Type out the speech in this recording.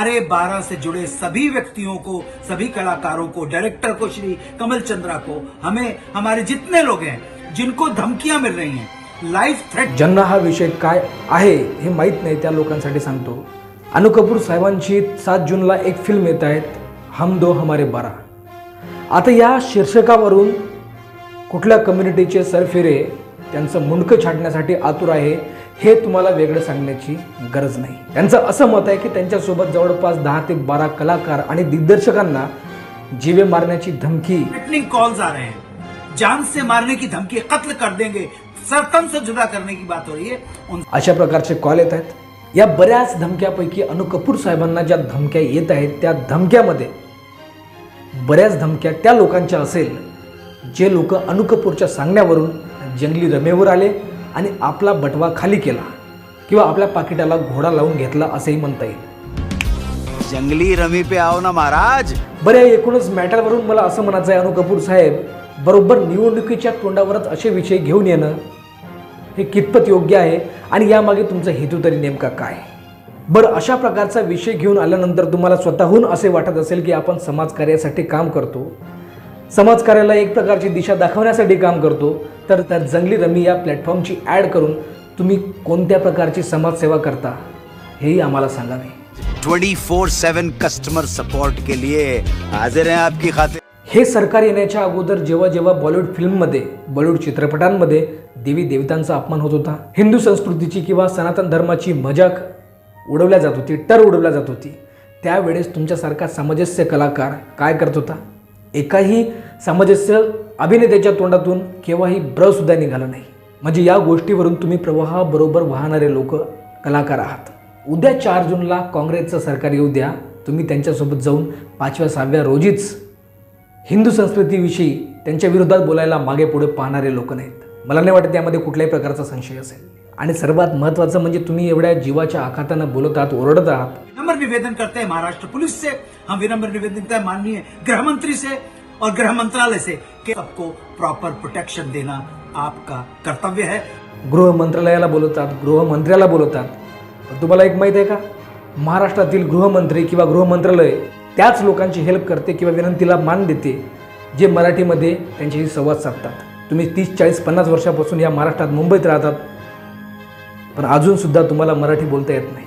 हमारे 12 से जुड़े सभी व्यक्तियों को, सभी कलाकारों को, डायरेक्टर को, श्री कमल चंद्रा को, हमें हमारे जितने लोग हैं जिनको धमकियां मिल रही हैं, लाइफ थ्रेट, ज्यांना हा विषय काय आहे हे माहीत नाही त्या लोकांसाठी सांगतो। अनु कपूर साहेबांची 7 जूनला एक फिल्म येत आहेत, हम दो हमारे 12। आता या शीर्षकावरून कुठल्या कम्युनिटीचे सरफिरे त्यांचं मुंडकं छाटण्यासाठी आतुर आहे हे तुम्हाला वेगळं सांगण्याची गरज नाही। त्यांचं असं मत आहे की त्यांच्यासोबत जवळपास 10 ते 12 कलाकार आणि दिग्दर्शकांना जीवे मारण्याची धमकी, थ्रेटनिंग कॉल्स आ रहे हैं, जान से मारने की धमकी, कत्ल कर देंगे, सरतन से जुदा करने की बात हो रही है। अशा प्रकारचे कॉल येत आहेत। या बऱ्याच धमक्यापैकी अनु कपूर साहेबांना ज्या धमक्या येत आहेत त्या धमक्यामध्ये बऱ्याच धमक्या त्या लोकांच्या असेल जे लोक अनु कपूरच्या सांगण्यावरून जंगली रमेवर आले आणि आपला बटवा खाली केला किंवा आपल्या पाकिटाला घोडा लावून घेतला असेही म्हणता येईल। जंगली रमी पे आओ ना महाराज। बऱ्या एकूणच मॅटरवरून मला असं म्हणायचं आहे, अनु कपूर साहेब बरोबर निवडणुकीच्या तोंडावरच असे विषय घेऊन येणं हे कितपत योग्य आहे आणि यामागे तुमचा हेतू तरी नेमका काय? बरं, अशा प्रकारचा विषय घेऊन आल्यानंतर तुम्हाला स्वतःहून असे वाटत असेल की आपण समाजकार्यासाठी काम करतो, समाजकार्याला एक प्रकारची दिशा दाखवण्यासाठी काम करतो, तर त्या जंगली रमी या प्लॅटफॉर्मची ॲड करून तुम्ही कोणत्या प्रकारची समाजसेवा करता हेही आम्हाला सांगावे। 24/7 कस्टमर सपोर्ट के लिए हाजिर हैं आपकी खातिर। हे सरकार येण्याच्या अगोदर जेव्हा जेव्हा बॉलिवूड फिल्ममध्ये, बॉलिवूड चित्रपटांमध्ये देवी देवतांचा अपमान होत होता, हिंदू संस्कृतीची किंवा सनातन धर्माची मजाक उडवल्या जात होती, टर उडवल्या जात होती, त्यावेळेस तुमच्यासारखा सामंजस्य कलाकार काय करत होता? एकाही सामंजस्य अभिनेत्याच्या तोंडातून केव्हाही ब्र सुद्धा निघालं नाही। म्हणजे या गोष्टीवरून तुम्ही प्रवाहाबरोबर वाहणारे लोक कलाकार आहात। उद्या 4 जूनला काँग्रेसचं सरकार येऊ द्या, तुम्ही त्यांच्यासोबत जाऊन 5व्या-6व्या रोजीच हिंदू संस्कृतीविषयी त्यांच्या विरोधात बोलायला मागे पुढे पाहणारे लोक नाहीत। मला नाही वाटत त्यामध्ये कुठल्याही प्रकारचा संशय असेल। आणि सर्वात महत्त्वाचं म्हणजे तुम्ही एवढ्या जीवाच्या आघातानं बोलत आहात, ओरडत आहात। विनम्र निवेदन करते हैं महाराष्ट्र पुलिस से, हम विनम्र निवेदन करते हैं माननीय गृह मंत्री से और गृह मंत्रालय से कि सबको प्रॉपर प्रोटेक्शन देना आपका कर्तव्य है। गृह मंत्रालयाला बोलवतात, गृहमंत्र्याला बोलवतात, पण तुम्हाला एक माहीत आहे का, महाराष्ट्रातील गृहमंत्री किंवा गृह मंत्रालय त्याच लोकांची हेल्प करते किंवा विनंतीला मान देते जे मराठीमध्ये त्यांच्याशी संवाद साधतात। तुम्ही 30, 40, 50 वर्षापासून या महाराष्ट्रात, मुंबईत राहतात, पण अजूनसुद्धा तुम्हाला मराठी बोलता येत नाही।